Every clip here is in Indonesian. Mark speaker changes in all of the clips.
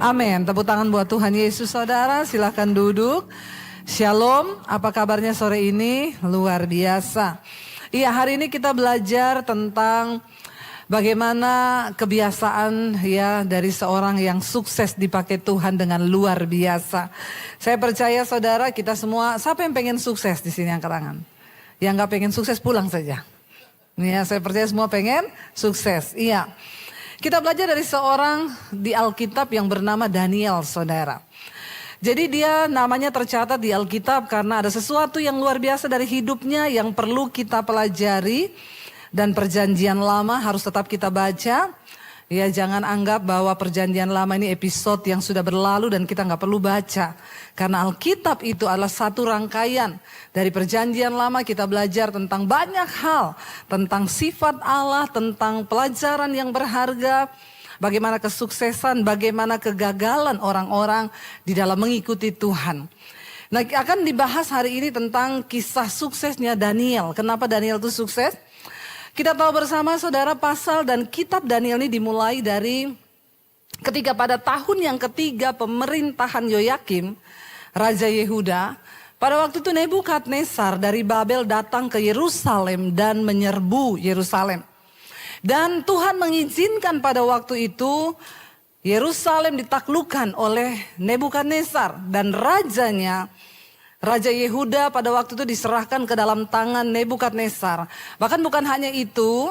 Speaker 1: Amin. Tepuk tangan buat Tuhan Yesus, saudara. Silahkan duduk. Shalom, apa kabarnya sore ini? Luar biasa. Iya, hari ini kita belajar tentang bagaimana kebiasaan ya dari seorang yang sukses dipakai Tuhan dengan luar biasa. Saya percaya saudara, kita semua, siapa yang pengen sukses di sini angkat tangan? Yang gak pengen sukses pulang saja. Ya, saya percaya semua pengen sukses. Iya. Kita belajar dari seorang di Alkitab yang bernama Daniel, saudara. Jadi dia namanya tercatat di Alkitab karena ada sesuatu yang luar biasa dari hidupnya yang perlu kita pelajari. Dan perjanjian lama harus tetap kita baca. Ya, jangan anggap bahwa perjanjian lama ini episode yang sudah berlalu dan kita gak perlu baca. Karena Alkitab itu adalah satu rangkaian. Dari perjanjian lama kita belajar tentang banyak hal. Tentang sifat Allah, tentang pelajaran yang berharga. Bagaimana kesuksesan, bagaimana kegagalan orang-orang di dalam mengikuti Tuhan. Nah, akan dibahas hari ini tentang kisah suksesnya Daniel. Kenapa Daniel itu sukses? Kita tahu bersama saudara, pasal dan kitab Daniel ini dimulai dari ketika pada tahun yang ketiga pemerintahan Yoyakim, Raja Yehuda. Pada waktu itu Nebukadnezar dari Babel datang ke Yerusalem dan menyerbu Yerusalem. Dan Tuhan mengizinkan pada waktu itu Yerusalem ditaklukkan oleh Nebukadnezar. Dan rajanya, Raja Yehuda pada waktu itu diserahkan ke dalam tangan Nebukadnezar. Bahkan bukan hanya itu,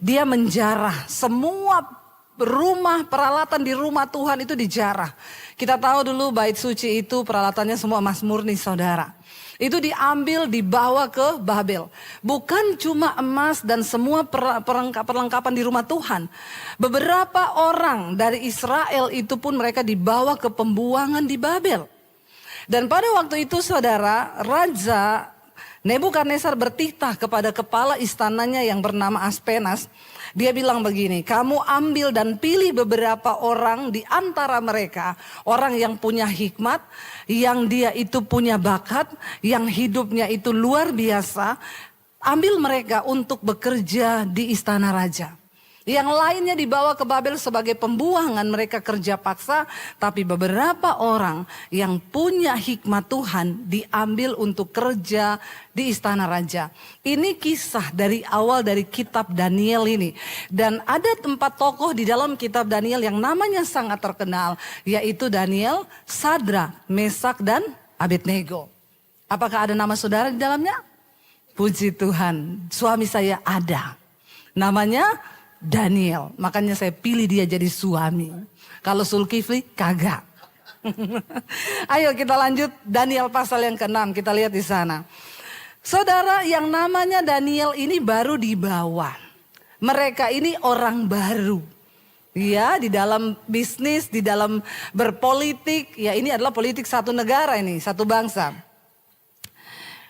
Speaker 1: dia menjarah semua rumah, peralatan di rumah Tuhan itu dijarah. Kita tahu dulu bait suci itu peralatannya semua emas murni, saudara. Itu diambil, dibawa ke Babel. Bukan cuma emas dan semua perlengkapan di rumah Tuhan. Beberapa orang dari Israel itu pun mereka dibawa ke pembuangan di Babel. Dan pada waktu itu saudara, Raja Nebukadnezar bertitah kepada kepala istananya yang bernama Aspenas. Dia bilang begini, kamu ambil dan pilih beberapa orang di antara mereka. Orang yang punya hikmat, yang dia itu punya bakat, yang hidupnya itu luar biasa. Ambil mereka untuk bekerja di istana raja. Yang lainnya dibawa ke Babel sebagai pembuangan, mereka kerja paksa. Tapi beberapa orang yang punya hikmat Tuhan diambil untuk kerja di istana raja. Ini kisah dari awal dari kitab Daniel ini. Dan ada 4 tokoh di dalam kitab Daniel yang namanya sangat terkenal. Yaitu Daniel, Sadrak, Mesak dan Abednego. Apakah ada nama saudara di dalamnya? Puji Tuhan, suami saya ada. Namanya Daniel, makanya saya pilih dia jadi suami. Kalau Zulkifli kagak. Ayo kita lanjut Daniel pasal yang ke-6, kita lihat di sana. Saudara, yang namanya Daniel ini baru dibawa. Mereka ini orang baru. Ya, di dalam bisnis, di dalam berpolitik, ya ini adalah politik satu negara ini, satu bangsa.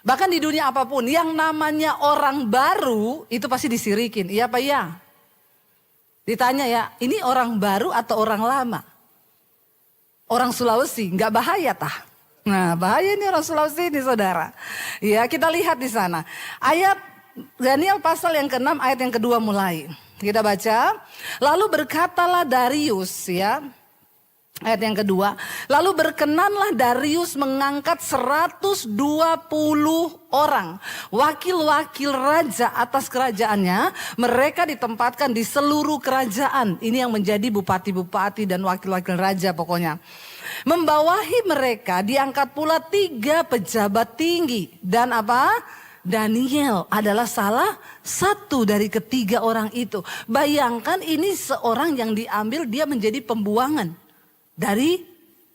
Speaker 1: Bahkan di dunia apapun, yang namanya orang baru itu pasti disirikin, iya apa iya? Ditanya ya, ini orang baru atau orang lama? Orang Sulawesi, nggak bahaya tah? Nah, bahaya ini orang Sulawesi ini saudara. Ya, kita lihat di sana. Ayat Daniel pasal yang ke-6 ayat yang kedua mulai. Kita baca. Lalu berkatalah Darius ya. Ayat yang kedua, lalu berkenanlah Darius mengangkat 120 orang wakil-wakil raja atas kerajaannya. Mereka ditempatkan di seluruh kerajaan. Ini yang menjadi bupati-bupati dan wakil-wakil raja pokoknya. Membawahi mereka diangkat pula 3 pejabat tinggi. Dan apa? Daniel adalah salah satu dari ketiga orang itu. Bayangkan ini seorang yang diambil, dia menjadi pembuangan. Dari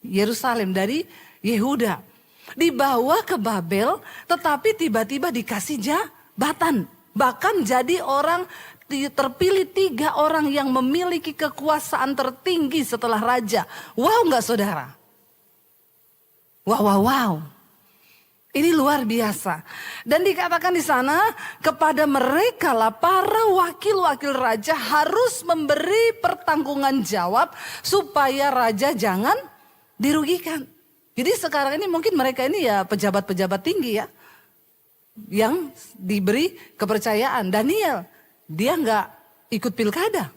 Speaker 1: Yerusalem, dari Yehuda. Dibawa ke Babel, tetapi tiba-tiba dikasih jabatan. Bahkan jadi orang, terpilih 3 orang yang memiliki kekuasaan tertinggi setelah raja. Wow gak saudara? Wow. Ini luar biasa. Dan dikatakan di sana kepada mereka lah para wakil-wakil raja harus memberi pertanggungan jawab supaya raja jangan dirugikan. Jadi sekarang ini mungkin mereka ini ya pejabat-pejabat tinggi ya. Yang diberi kepercayaan. Daniel, dia nggak ikut pilkada.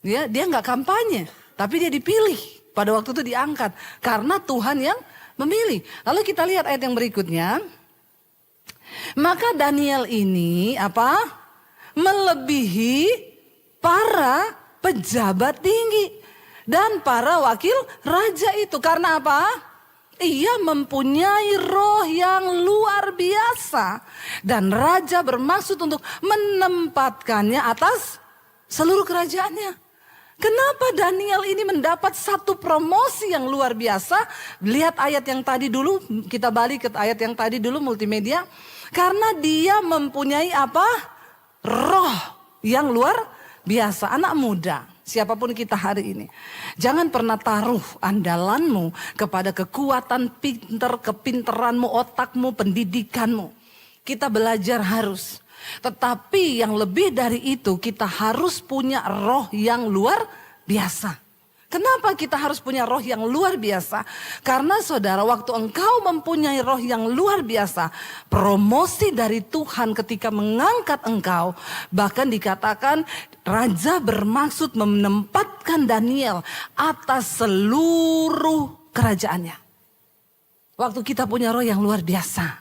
Speaker 1: Ya, dia nggak kampanye, tapi dia dipilih. Pada waktu itu diangkat. Karena Tuhan yang memilih. Lalu kita lihat ayat yang berikutnya. Maka Daniel ini melebihi para pejabat tinggi dan para wakil raja itu. Karena apa? Ia mempunyai roh yang luar biasa. Dan raja bermaksud untuk menempatkannya atas seluruh kerajaannya. Kenapa Daniel ini mendapat satu promosi yang luar biasa? Lihat ayat yang tadi dulu, kita balik ke ayat yang tadi dulu multimedia. Karena dia mempunyai roh yang luar biasa. Anak muda, siapapun kita hari ini. Jangan pernah taruh andalanmu kepada kekuatan kepinteranmu, otakmu, pendidikanmu. Kita belajar harus. Tetapi yang lebih dari itu, kita harus punya roh yang luar biasa. Kenapa kita harus punya roh yang luar biasa? Karena saudara, waktu engkau mempunyai roh yang luar biasa, promosi dari Tuhan ketika mengangkat engkau, bahkan dikatakan raja bermaksud menempatkan Daniel atas seluruh kerajaannya. Waktu kita punya roh yang luar biasa,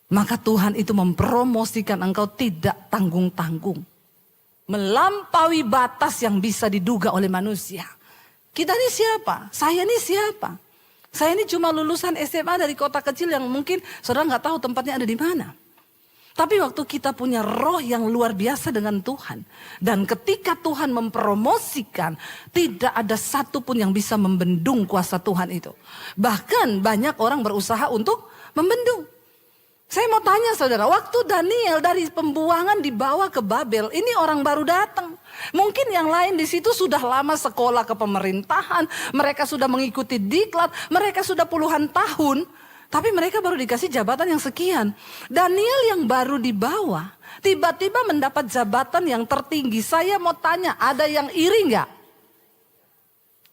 Speaker 1: maka Tuhan itu mempromosikan engkau tidak tanggung-tanggung. Melampaui batas yang bisa diduga oleh manusia. Kita ini siapa? Saya ini siapa? Saya ini cuma lulusan SMA dari kota kecil yang mungkin saudara nggak tahu tempatnya ada di mana. Tapi waktu kita punya roh yang luar biasa dengan Tuhan. Dan ketika Tuhan mempromosikan, tidak ada satupun yang bisa membendung kuasa Tuhan itu. Bahkan banyak orang berusaha untuk membendung. Saya mau tanya saudara, waktu Daniel dari pembuangan dibawa ke Babel, ini orang baru datang. Mungkin yang lain di situ sudah lama sekolah ke pemerintahan, mereka sudah mengikuti diklat, mereka sudah puluhan tahun, tapi mereka baru dikasih jabatan yang sekian. Daniel yang baru dibawa, tiba-tiba mendapat jabatan yang tertinggi. Saya mau tanya, ada yang iri nggak?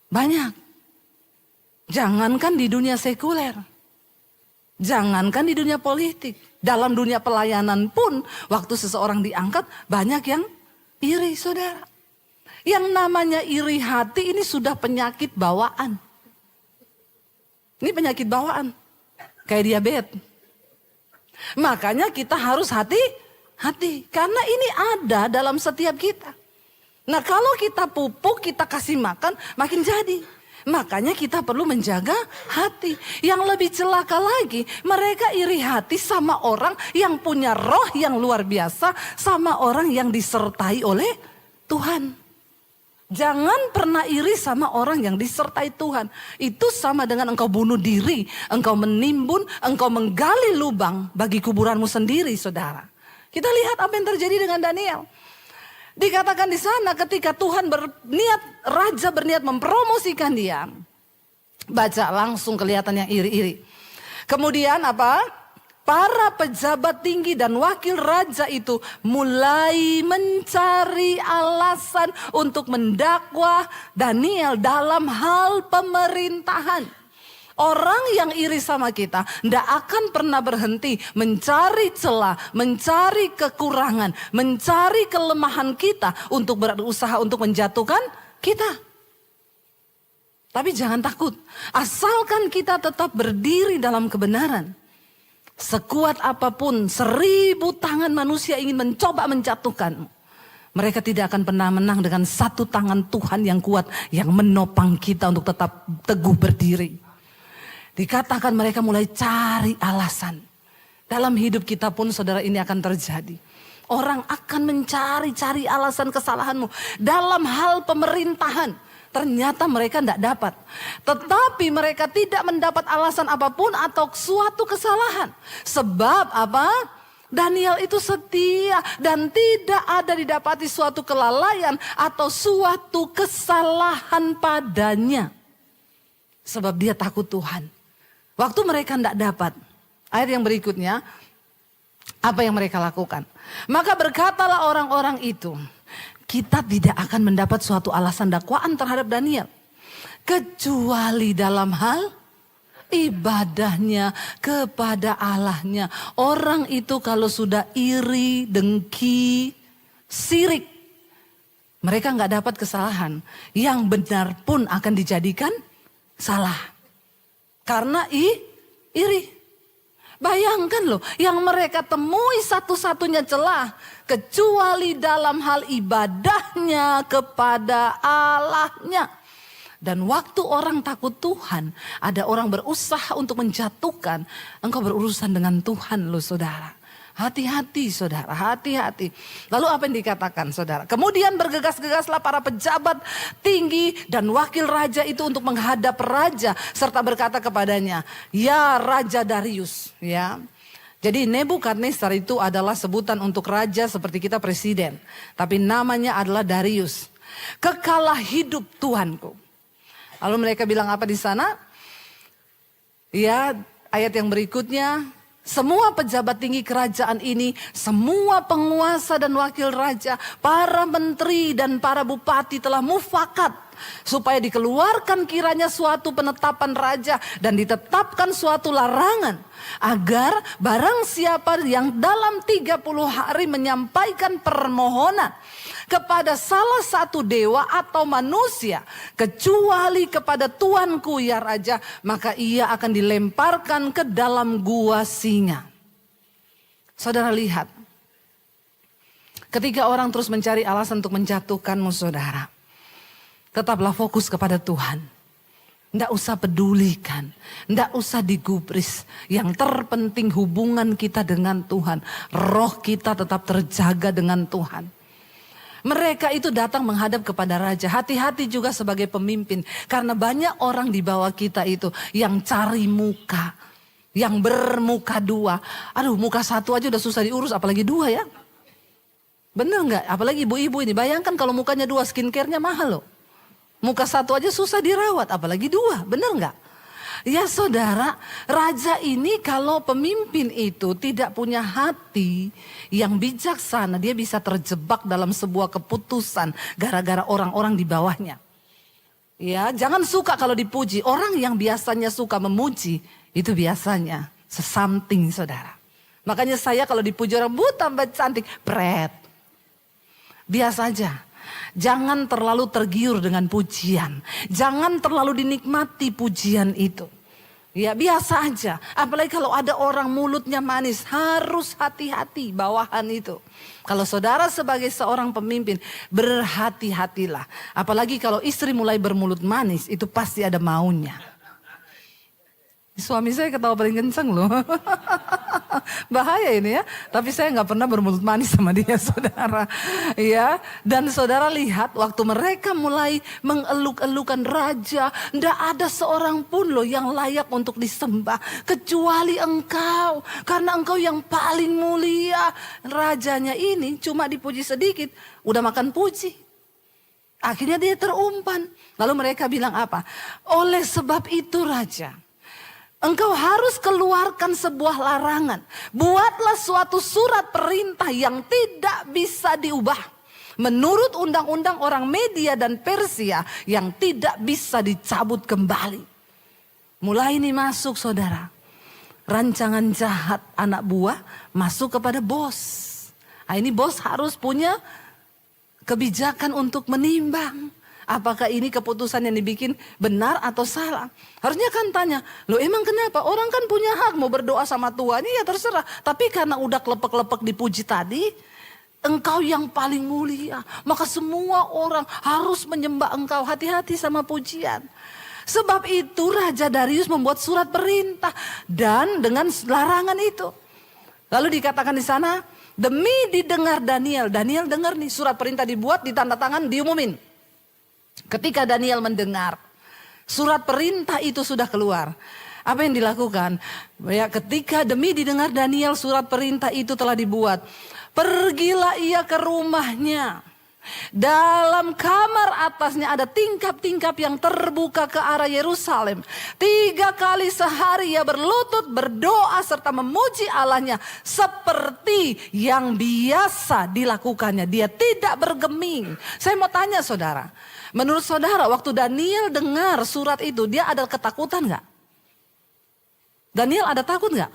Speaker 1: Banyak. Jangankan di dunia sekuler. Jangankan di dunia politik, dalam dunia pelayanan pun waktu seseorang diangkat banyak yang iri saudara. Yang namanya iri hati ini sudah penyakit bawaan. Ini penyakit bawaan, kayak diabetes. Makanya kita harus hati-hati, karena ini ada dalam setiap kita. Nah kalau kita pupuk, kita kasih makan, makin jadi. Makanya kita perlu menjaga hati. Yang lebih celaka lagi, mereka iri hati sama orang yang punya roh yang luar biasa, sama orang yang disertai oleh Tuhan. Jangan pernah iri sama orang yang disertai Tuhan. Itu sama dengan engkau bunuh diri, engkau menimbun, engkau menggali lubang bagi kuburanmu sendiri, saudara. Kita lihat apa yang terjadi dengan Daniel. Dikatakan di sana ketika Tuhan raja berniat mempromosikan dia. Baca langsung kelihatan yang iri-iri. Kemudian para pejabat tinggi dan wakil raja itu mulai mencari alasan untuk mendakwa Daniel dalam hal pemerintahan. Orang yang iri sama kita tidak akan pernah berhenti mencari celah, mencari kekurangan, mencari kelemahan kita untuk berusaha untuk menjatuhkan kita. Tapi jangan takut, asalkan kita tetap berdiri dalam kebenaran. Sekuat apapun 1000 tangan manusia ingin mencoba menjatuhkanmu, mereka tidak akan pernah menang dengan satu tangan Tuhan yang kuat yang menopang kita untuk tetap teguh berdiri. Dikatakan mereka mulai cari alasan. Dalam hidup kita pun saudara ini akan terjadi. Orang akan mencari-cari alasan kesalahanmu. Dalam hal pemerintahan. Ternyata mereka tidak dapat. Tetapi mereka tidak mendapat alasan apapun atau suatu kesalahan. Sebab Daniel itu setia dan tidak ada didapati suatu kelalaian atau suatu kesalahan padanya. Sebab dia takut Tuhan. Waktu mereka tidak dapat, ayat yang berikutnya, apa yang mereka lakukan? Maka berkatalah orang-orang itu, kita tidak akan mendapat suatu alasan dakwaan terhadap Daniel. Kecuali dalam hal ibadahnya kepada Allahnya. Orang itu kalau sudah iri, dengki, sirik, mereka nggak dapat kesalahan. Yang benar pun akan dijadikan Salah. Karena iri. Bayangkan loh, yang mereka temui satu-satunya celah kecuali dalam hal ibadahnya kepada Allahnya. Dan waktu orang takut Tuhan, ada orang berusaha untuk menjatuhkan, engkau berurusan dengan Tuhan loh saudara. Hati-hati saudara, hati-hati. Lalu apa yang dikatakan saudara? Kemudian bergegas-gegaslah para pejabat tinggi dan wakil raja itu untuk menghadap raja. Serta berkata kepadanya, ya Raja Darius. Ya. Jadi Nebukadnezar itu adalah sebutan untuk raja seperti kita presiden. Tapi namanya adalah Darius. Kekalah hidup Tuhanku. Lalu mereka bilang apa di sana? Ya, ayat yang berikutnya. Semua pejabat tinggi kerajaan ini, semua penguasa dan wakil raja, para menteri dan para bupati telah mufakat supaya dikeluarkan kiranya suatu penetapan raja dan ditetapkan suatu larangan agar barang siapa yang dalam 30 hari menyampaikan permohonan kepada salah satu dewa atau manusia kecuali kepada Tuanku ya Raja, maka ia akan dilemparkan ke dalam gua singa. Saudara lihat, ketika orang terus mencari alasan untuk menjatuhkanmu saudara, tetaplah fokus kepada Tuhan. Tidak usah pedulikan, tidak usah digubris. Yang terpenting hubungan kita dengan Tuhan, roh kita tetap terjaga dengan Tuhan. Mereka itu datang menghadap kepada raja. Hati-hati juga sebagai pemimpin. Karena banyak orang di bawah kita itu yang cari muka. Yang bermuka dua. Aduh, muka satu aja udah susah diurus, apalagi dua ya. Bener gak? Apalagi ibu-ibu ini. Bayangkan kalau mukanya dua, skincare-nya mahal loh. Muka satu aja susah dirawat, apalagi dua. Bener gak? Ya saudara, raja ini kalau pemimpin itu tidak punya hati yang bijaksana, dia bisa terjebak dalam sebuah keputusan gara-gara orang-orang di bawahnya. Ya, jangan suka kalau dipuji. Orang yang biasanya suka memuji, itu biasanya sesamting saudara. Makanya saya kalau dipuji orang, bu tambah cantik, pret. Biasa aja. Jangan terlalu tergiur dengan pujian. Jangan terlalu dinikmati pujian itu. Ya biasa aja. Apalagi kalau ada orang mulutnya manis. Harus hati-hati bawahan itu. Kalau saudara sebagai seorang pemimpin, berhati-hatilah. Apalagi kalau istri mulai bermulut manis, itu pasti ada maunya. Suami saya ketawa paling kencang loh. Bahaya ini ya. Tapi saya gak pernah bermulut manis sama dia saudara. Ya. Dan saudara lihat waktu mereka mulai mengeluk-elukan raja. Tidak ada seorang pun loh yang layak untuk disembah. Kecuali engkau. Karena engkau yang paling mulia. Rajanya ini cuma dipuji sedikit. Udah makan puji. Akhirnya dia terumpan. Lalu mereka bilang apa? Oleh sebab itu raja, engkau harus keluarkan sebuah larangan. Buatlah suatu surat perintah yang tidak bisa diubah. Menurut undang-undang orang Media dan Persia yang tidak bisa dicabut kembali. Mulai ini masuk saudara. Rancangan jahat anak buah masuk kepada bos. Nah, ini bos harus punya kebijakan untuk menimbang. Apakah ini keputusan yang dibikin benar atau salah? Harusnya kan tanya, loh emang kenapa? Orang kan punya hak mau berdoa sama Tuhan, ya terserah. Tapi karena udah kelepek-kelepek dipuji tadi, engkau yang paling mulia. Maka semua orang harus menyembah engkau. Hati-hati sama pujian. Sebab itu Raja Darius membuat surat perintah dan dengan larangan itu. Lalu dikatakan di sana, demi didengar Daniel. Daniel dengar nih, surat perintah dibuat, ditanda tangan, diumumin. Ketika Daniel mendengar surat perintah itu sudah keluar, apa yang dilakukan? Ya, ketika demi didengar Daniel surat perintah itu telah dibuat, pergilah ia ke rumahnya. Dalam kamar atasnya ada tingkap-tingkap yang terbuka ke arah Yerusalem. 3 kali sehari ia berlutut berdoa serta memuji Allahnya seperti yang biasa dilakukannya. Dia tidak bergeming. Saya mau tanya saudara, menurut saudara waktu Daniel dengar surat itu, dia ada ketakutan gak? Daniel ada takut gak?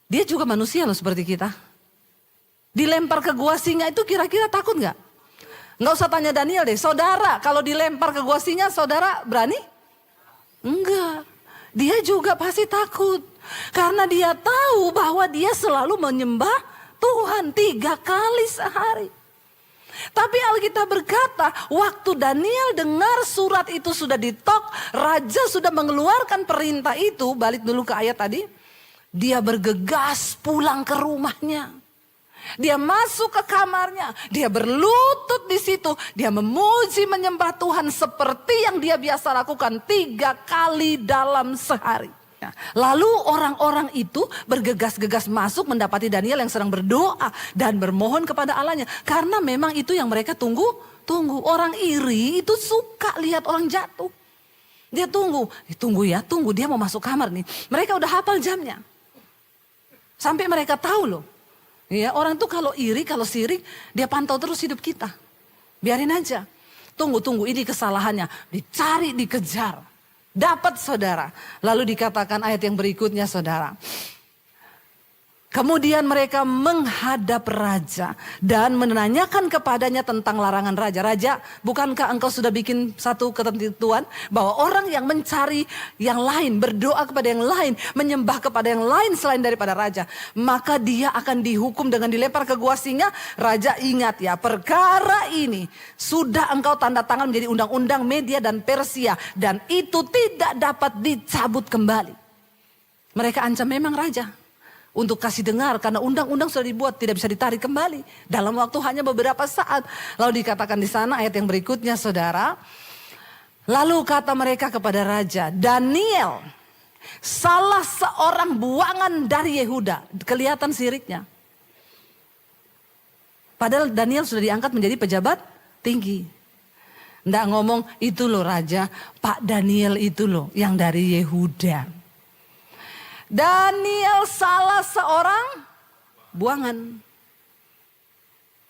Speaker 1: Dia juga manusia loh seperti kita. Dilempar ke gua singa itu kira-kira takut gak? Nggak usah tanya Daniel deh, saudara kalau dilempar ke gua singa, saudara berani? Enggak. Dia juga pasti takut. Karena dia tahu bahwa dia selalu menyembah Tuhan 3 kali sehari. Tapi Alkitab berkata, waktu Daniel dengar surat itu sudah ditok, raja sudah mengeluarkan perintah itu, balik dulu ke ayat tadi. Dia bergegas pulang ke rumahnya. Dia masuk ke kamarnya, dia berlutut di situ, dia memuji menyembah Tuhan seperti yang dia biasa lakukan 3 kali dalam sehari. Lalu orang-orang itu bergegas-gegas masuk mendapati Daniel yang sedang berdoa dan bermohon kepada Allahnya. Karena memang itu yang mereka tunggu. Orang iri itu suka lihat orang jatuh. Dia tunggu dia mau masuk kamar nih. Mereka udah hafal jamnya. Sampai mereka tahu loh. Ya, orang tuh kalau iri, kalau sirik, dia pantau terus hidup kita. Biarin aja. Tunggu, ini kesalahannya. Dicari, dikejar. Dapat saudara. Lalu dikatakan ayat yang berikutnya saudara. Kemudian mereka menghadap raja dan menanyakan kepadanya tentang larangan raja. Raja, bukankah engkau sudah bikin satu ketentuan bahwa orang yang mencari yang lain, berdoa kepada yang lain, menyembah kepada yang lain selain daripada raja, maka dia akan dihukum dengan dilempar ke gua singa. Raja, ingat ya, perkara ini sudah engkau tanda tangan menjadi undang-undang Media dan Persia dan itu tidak dapat dicabut kembali. Mereka ancam memang raja. Untuk kasih dengar karena undang-undang sudah dibuat tidak bisa ditarik kembali dalam waktu hanya beberapa saat. Lalu dikatakan di sana ayat yang berikutnya saudara. Lalu kata mereka kepada raja, Daniel salah seorang buangan dari Yehuda. Kelihatan siriknya. Padahal Daniel sudah diangkat menjadi pejabat tinggi. Nggak ngomong itu loh raja, Pak Daniel itu loh yang dari Yehuda. Daniel salah seorang buangan.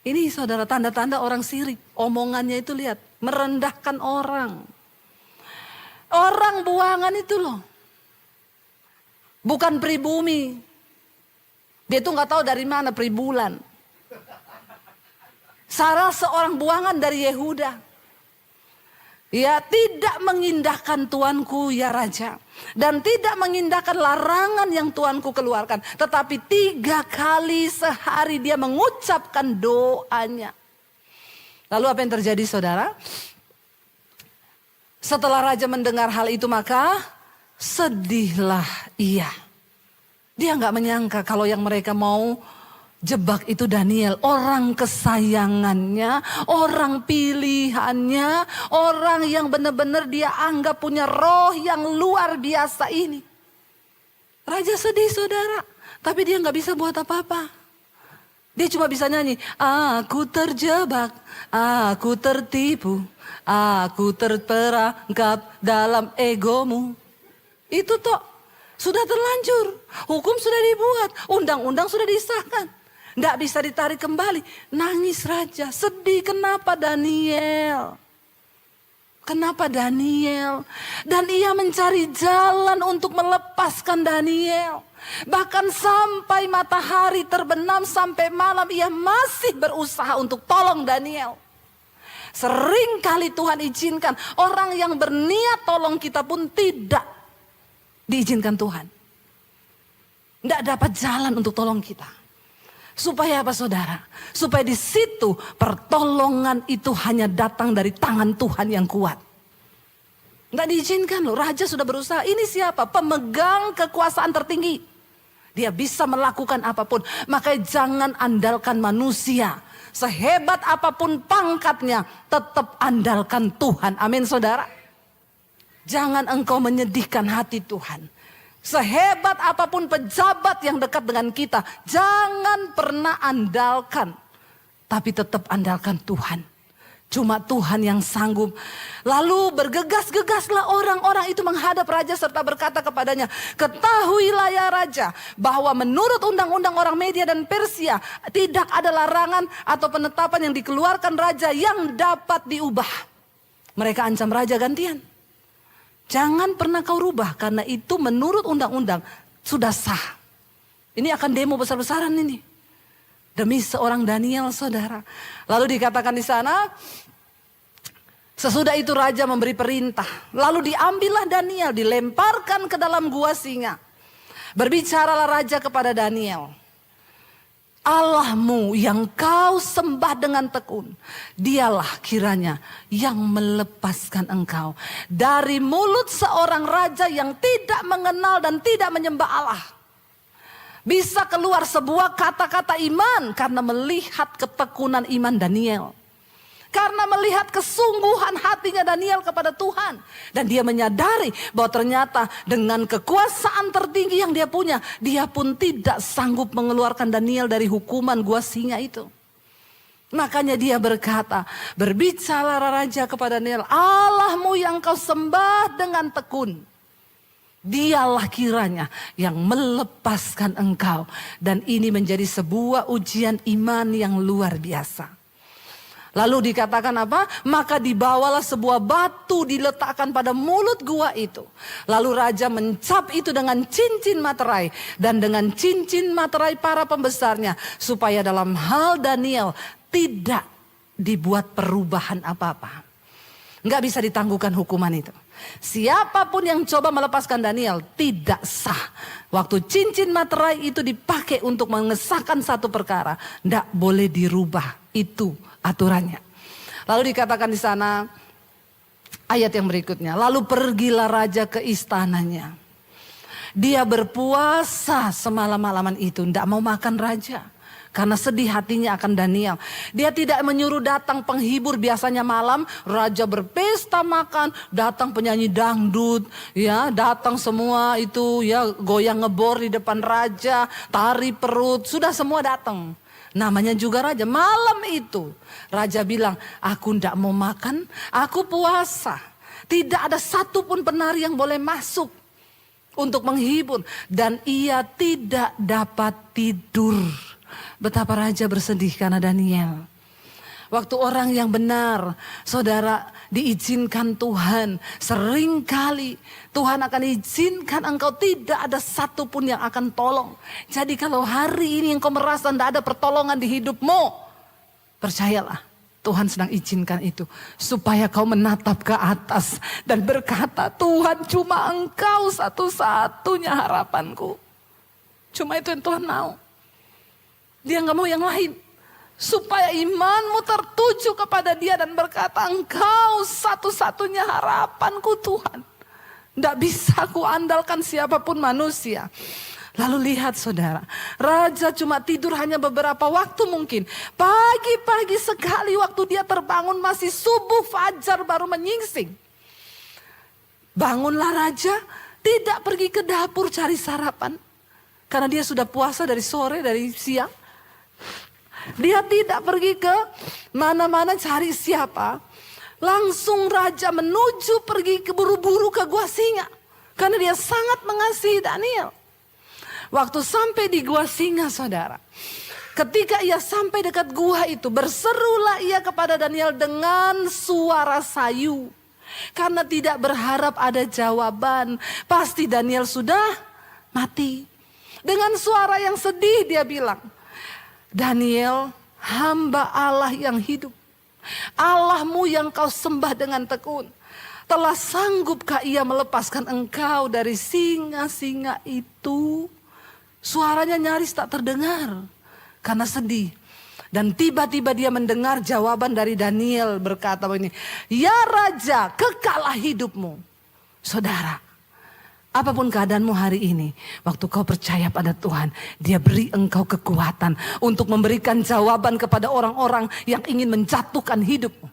Speaker 1: Ini saudara tanda-tanda orang sirik. Omongannya itu lihat, merendahkan orang. Orang buangan itu loh. Bukan pribumi. Dia tuh gak tahu dari mana pribulan. Salah seorang buangan dari Yehuda. Ya, tidak mengindahkan tuanku ya raja. Dan tidak mengindahkan larangan yang tuanku keluarkan. Tetapi 3 kali sehari dia mengucapkan doanya. Lalu apa yang terjadi saudara? Setelah raja mendengar hal itu maka sedihlah ia. Dia gak menyangka kalau yang mereka mau jebak itu Daniel, orang kesayangannya, orang pilihannya, orang yang benar-benar dia anggap punya roh yang luar biasa ini. Raja sedih saudara, tapi dia gak bisa buat apa-apa. Dia cuma bisa nyanyi, aku terjebak, aku tertipu, aku terperangkap dalam egomu. Itu toh sudah terlanjur, hukum sudah dibuat, undang-undang sudah disahkan. Tidak bisa ditarik kembali. Nangis raja, sedih. Kenapa Daniel? Kenapa Daniel? Dan ia mencari jalan untuk melepaskan Daniel. Bahkan sampai matahari terbenam, sampai malam ia masih berusaha untuk tolong Daniel. Sering kali Tuhan izinkan orang yang berniat tolong kita pun tidak diizinkan Tuhan. Tidak dapat jalan untuk tolong kita. Supaya apa saudara? Supaya di situ pertolongan itu hanya datang dari tangan Tuhan yang kuat. Nggak diizinkan loh, raja sudah berusaha. Ini siapa? Pemegang kekuasaan tertinggi. Dia bisa melakukan apapun. Makanya jangan andalkan manusia. Sehebat apapun pangkatnya, tetap andalkan Tuhan. Amin saudara. Jangan engkau menyedihkan hati Tuhan. Sehebat apapun pejabat yang dekat dengan kita, jangan pernah andalkan. Tapi tetap andalkan Tuhan. Cuma Tuhan yang sanggup. Lalu bergegas-gegaslah orang-orang itu menghadap raja serta berkata kepadanya, ketahuilah ya raja, bahwa menurut undang-undang orang Media dan Persia, tidak ada larangan atau penetapan yang dikeluarkan raja yang dapat diubah. Mereka ancam raja gantian. Jangan pernah kau rubah karena itu menurut undang-undang sudah sah. Ini akan demo besar-besaran ini. Demi seorang Daniel saudara. Lalu dikatakan di sana, Sesudah itu raja memberi perintah. Lalu diambillah Daniel, dilemparkan ke dalam gua singa. Berbicaralah raja kepada Daniel. Allahmu yang kau sembah dengan tekun, dialah kiranya yang melepaskan engkau dari mulut seorang raja yang tidak mengenal dan tidak menyembah Allah. Bisa keluar sebuah kata-kata iman karena melihat ketekunan iman Daniel. Karena melihat kesungguhan hatinya Daniel kepada Tuhan. Dan dia menyadari bahwa ternyata dengan kekuasaan tertinggi yang dia punya, dia pun tidak sanggup mengeluarkan Daniel dari hukuman gua singa itu. Makanya dia berkata, berbicara raja kepada Daniel, Allahmu yang kau sembah dengan tekun, dialah kiranya yang melepaskan engkau. Dan ini menjadi sebuah ujian iman yang luar biasa. Lalu dikatakan apa? Maka dibawalah sebuah batu diletakkan pada mulut gua itu. Lalu raja mencap itu dengan cincin materai dan dengan cincin materai para pembesarnya. Supaya dalam hal Daniel tidak dibuat perubahan apa-apa. Nggak bisa ditangguhkan hukuman itu. Siapapun yang coba melepaskan Daniel tidak sah. Waktu cincin materai itu dipakai untuk mengesahkan satu perkara, nggak boleh dirubah. Itu aturannya. Lalu dikatakan di sana ayat yang berikutnya. Lalu pergilah raja ke istananya. Dia berpuasa semalam-malaman itu, nggak mau makan raja. Karena sedih hatinya akan Daniel. Dia tidak menyuruh datang penghibur, biasanya malam raja berpesta makan, datang penyanyi dangdut, ya, datang semua itu ya goyang ngebor di depan raja, tari perut, sudah semua datang. Namanya juga raja. Malam itu raja bilang, aku ndak mau makan, aku puasa. Tidak ada satupun penari yang boleh masuk untuk menghibur, dan ia tidak dapat tidur. Betapa raja bersedih karena Daniel. Waktu orang yang benar, saudara, diizinkan Tuhan. Seringkali Tuhan akan izinkan engkau, tidak ada satupun yang akan tolong. Jadi kalau hari ini engkau merasa tidak ada pertolongan di hidupmu, percayalah Tuhan sedang izinkan itu. Supaya kau menatap ke atas dan berkata, Tuhan cuma engkau satu-satunya harapanku. Cuma itu yang Tuhan mau. Dia gak mau yang lain. Supaya imanmu tertuju kepada dia dan berkata, engkau satu-satunya harapanku Tuhan. Tidak bisa aku andalkan siapapun manusia. Lalu lihat saudara, raja cuma tidur hanya beberapa waktu mungkin. Pagi-pagi sekali waktu dia terbangun, masih subuh fajar baru menyingsing. Bangunlah raja, tidak pergi ke dapur cari sarapan. Karena dia sudah puasa dari sore, dari siang. Dia tidak pergi ke mana-mana cari siapa. Langsung raja menuju pergi ke buru-buru ke gua singa. Karena dia sangat mengasihi Daniel. Waktu sampai di gua singa saudara. Ketika ia sampai dekat gua itu, berserulah ia kepada Daniel dengan suara sayu. Karena tidak berharap ada jawaban. Pasti Daniel sudah mati. Dengan suara yang sedih dia bilang, Daniel, hamba Allah yang hidup, Allahmu yang kau sembah dengan tekun, telah sanggupkah ia melepaskan engkau dari singa-singa itu? Suaranya nyaris tak terdengar karena sedih. Dan tiba-tiba dia mendengar jawaban dari Daniel, berkata begini, ya raja, kekalah hidupmu. Saudara, apapun keadaanmu hari ini, waktu kau percaya pada Tuhan, dia beri engkau kekuatan untuk memberikan jawaban kepada orang-orang yang ingin menjatuhkan hidupmu.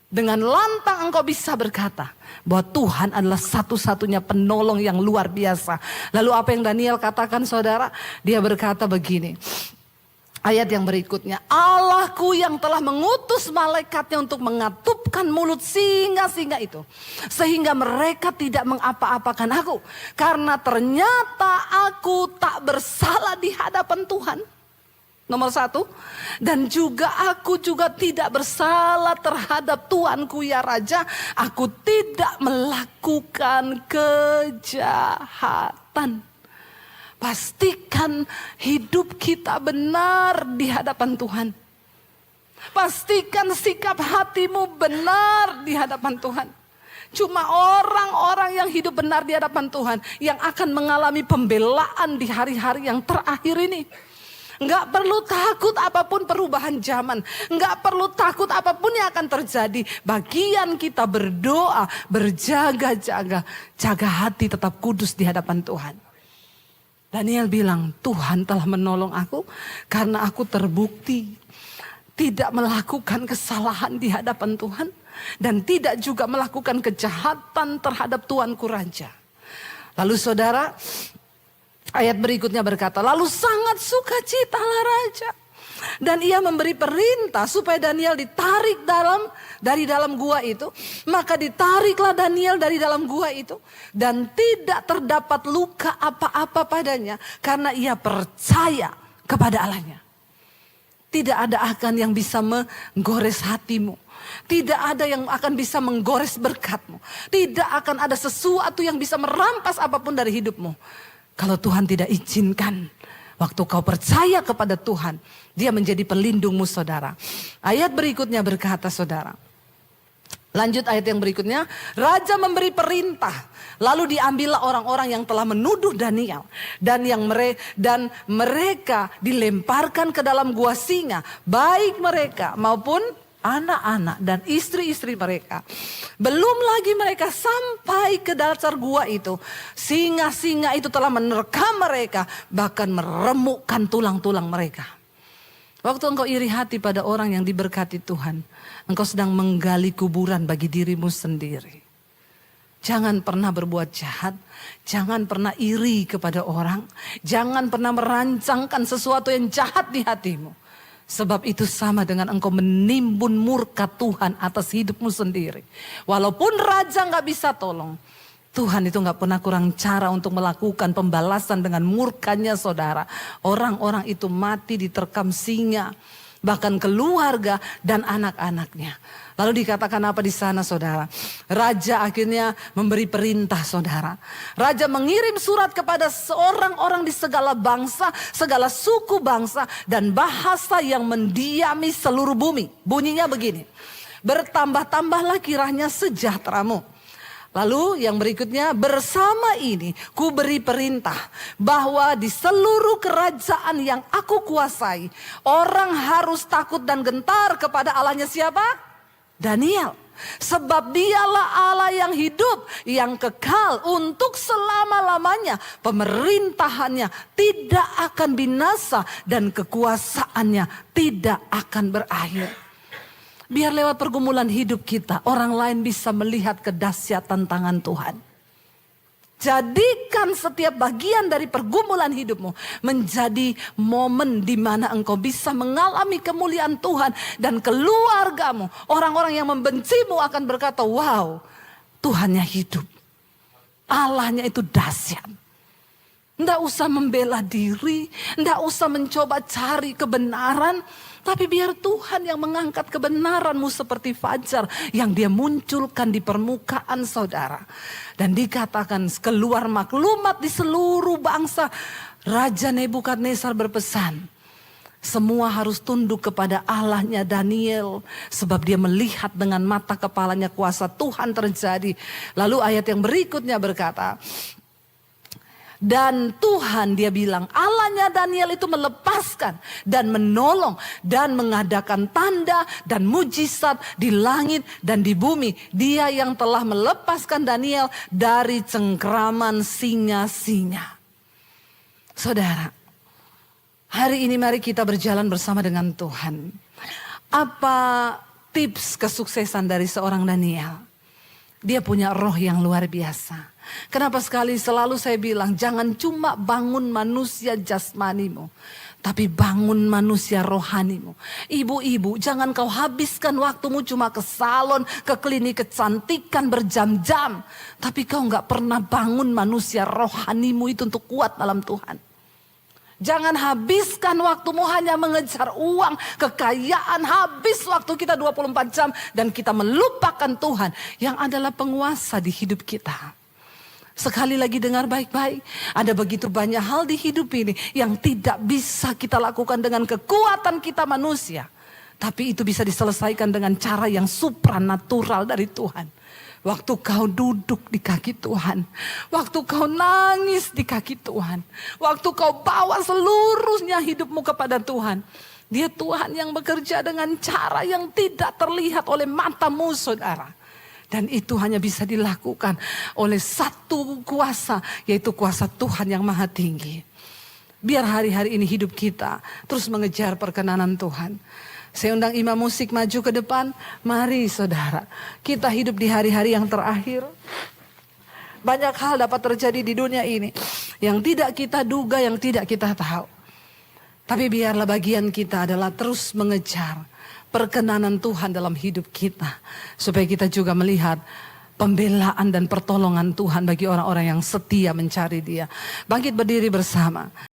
Speaker 1: Dengan lantang engkau bisa berkata bahwa Tuhan adalah satu-satunya penolong yang luar biasa. Lalu apa yang Daniel katakan saudara? Dia berkata begini. Ayat yang berikutnya, Allahku yang telah mengutus malaikatnya untuk mengatupkan mulut singa-singa itu. Sehingga mereka tidak mengapa-apakan aku. Karena ternyata aku tak bersalah di hadapan Tuhan. Nomor satu. Dan juga aku juga tidak bersalah terhadap Tuanku ya Raja. Aku tidak melakukan kejahatan. Pastikan hidup kita benar di hadapan Tuhan. Pastikan sikap hatimu benar di hadapan Tuhan. Cuma orang-orang yang hidup benar di hadapan Tuhan yang akan mengalami pembelaan di hari-hari yang terakhir ini. Enggak perlu takut apapun perubahan zaman. Enggak perlu takut apapun yang akan terjadi. Bagian kita berdoa, berjaga-jaga. Jaga hati tetap kudus di hadapan Tuhan. Daniel bilang, Tuhan telah menolong aku karena aku terbukti tidak melakukan kesalahan di hadapan Tuhan. Dan tidak juga melakukan kejahatan terhadap Tuanku Raja. Lalu saudara, ayat berikutnya berkata, lalu sangat sukacitalah raja. Dan ia memberi perintah supaya Daniel ditarik dari dalam gua itu. Maka ditariklah Daniel dari dalam gua itu. Dan tidak terdapat luka apa-apa padanya. Karena ia percaya kepada Allahnya. Tidak ada akan yang bisa menggores hatimu. Tidak ada yang akan bisa menggores berkatmu. Tidak akan ada sesuatu yang bisa merampas apapun dari hidupmu. Kalau Tuhan tidak izinkan, waktu kau percaya kepada Tuhan, Dia menjadi pelindungmu saudara. Ayat berikutnya berkata saudara. Lanjut ayat yang berikutnya. Raja memberi perintah. Lalu diambillah orang-orang yang telah menuduh Daniel. Dan mereka dilemparkan ke dalam gua singa. Baik mereka maupun anak-anak dan istri-istri mereka. Belum lagi mereka sampai ke dasar gua itu. Singa-singa itu telah menerkam mereka. Bahkan meremukkan tulang-tulang mereka. Waktu engkau iri hati pada orang yang diberkati Tuhan. Engkau sedang menggali kuburan bagi dirimu sendiri. Jangan pernah berbuat jahat. Jangan pernah iri kepada orang. Jangan pernah merancangkan sesuatu yang jahat di hatimu. Sebab itu sama dengan engkau menimbun murka Tuhan atas hidupmu sendiri. Walaupun raja gak bisa tolong. Tuhan itu gak pernah kurang cara untuk melakukan pembalasan dengan murkanya saudara. Orang-orang itu mati diterkam singa. Bahkan keluarga dan anak-anaknya. Lalu dikatakan apa di sana saudara? Raja akhirnya memberi perintah saudara. Raja mengirim surat kepada seorang-orang di segala bangsa, segala suku bangsa dan bahasa yang mendiami seluruh bumi. Bunyinya begini. Bertambah-tambahlah kiranya sejahteramu. Lalu yang berikutnya, bersama ini ku beri perintah bahwa di seluruh kerajaan yang aku kuasai, orang harus takut dan gentar kepada Allahnya siapa? Daniel. Sebab dialah Allah yang hidup, yang kekal untuk selama-lamanya. Pemerintahannya tidak akan binasa dan kekuasaannya tidak akan berakhir. Biar lewat pergumulan hidup kita, orang lain bisa melihat kedahsyatan tangan Tuhan. Jadikan setiap bagian dari pergumulan hidupmu menjadi momen di mana engkau bisa mengalami kemuliaan Tuhan. Dan keluargamu, orang-orang yang membencimu akan berkata, wow, Tuhannya hidup. Allahnya itu dahsyat. Nggak usah membela diri, nggak usah mencoba cari kebenaran. Tapi biar Tuhan yang mengangkat kebenaranmu seperti fajar yang Dia munculkan di permukaan saudara. Dan dikatakan keluar maklumat di seluruh bangsa. Raja Nebukadnezar berpesan. Semua harus tunduk kepada Allahnya Daniel. Sebab dia melihat dengan mata kepalanya kuasa Tuhan terjadi. Lalu ayat yang berikutnya berkata. Dan Tuhan dia bilang Allahnya Daniel itu melepaskan dan menolong dan mengadakan tanda dan mujizat di langit dan di bumi. Dia yang telah melepaskan Daniel dari cengkraman singa-singa. Saudara, hari ini mari kita berjalan bersama dengan Tuhan. Apa tips kesuksesan dari seorang Daniel? Dia punya roh yang luar biasa. Kenapa selalu saya bilang jangan cuma bangun manusia jasmanimu. Tapi bangun manusia rohanimu. Ibu-ibu jangan kau habiskan waktumu cuma ke salon, ke klinik kecantikan berjam-jam. Tapi kau gak pernah bangun manusia rohanimu itu untuk kuat dalam Tuhan. Jangan habiskan waktumu hanya mengejar uang, kekayaan, habis waktu kita 24 jam. Dan kita melupakan Tuhan yang adalah penguasa di hidup kita. Sekali lagi dengar baik-baik, ada begitu banyak hal di hidup ini yang tidak bisa kita lakukan dengan kekuatan kita manusia. Tapi itu bisa diselesaikan dengan cara yang supranatural dari Tuhan. Waktu kau duduk di kaki Tuhan. Waktu kau nangis di kaki Tuhan. Waktu kau bawa seluruhnya hidupmu kepada Tuhan. Dia Tuhan yang bekerja dengan cara yang tidak terlihat oleh matamu, saudara. Dan itu hanya bisa dilakukan oleh satu kuasa, yaitu kuasa Tuhan yang maha tinggi. Biar hari-hari ini hidup kita terus mengejar perkenanan Tuhan. Saya undang imam musik maju ke depan. Mari saudara, kita hidup di hari-hari yang terakhir. Banyak hal dapat terjadi di dunia ini yang tidak kita duga, yang tidak kita tahu. Tapi biarlah bagian kita adalah terus mengejar perkenanan Tuhan dalam hidup kita. Supaya kita juga melihat pembelaan dan pertolongan Tuhan bagi orang-orang yang setia mencari Dia. Bangkit berdiri bersama.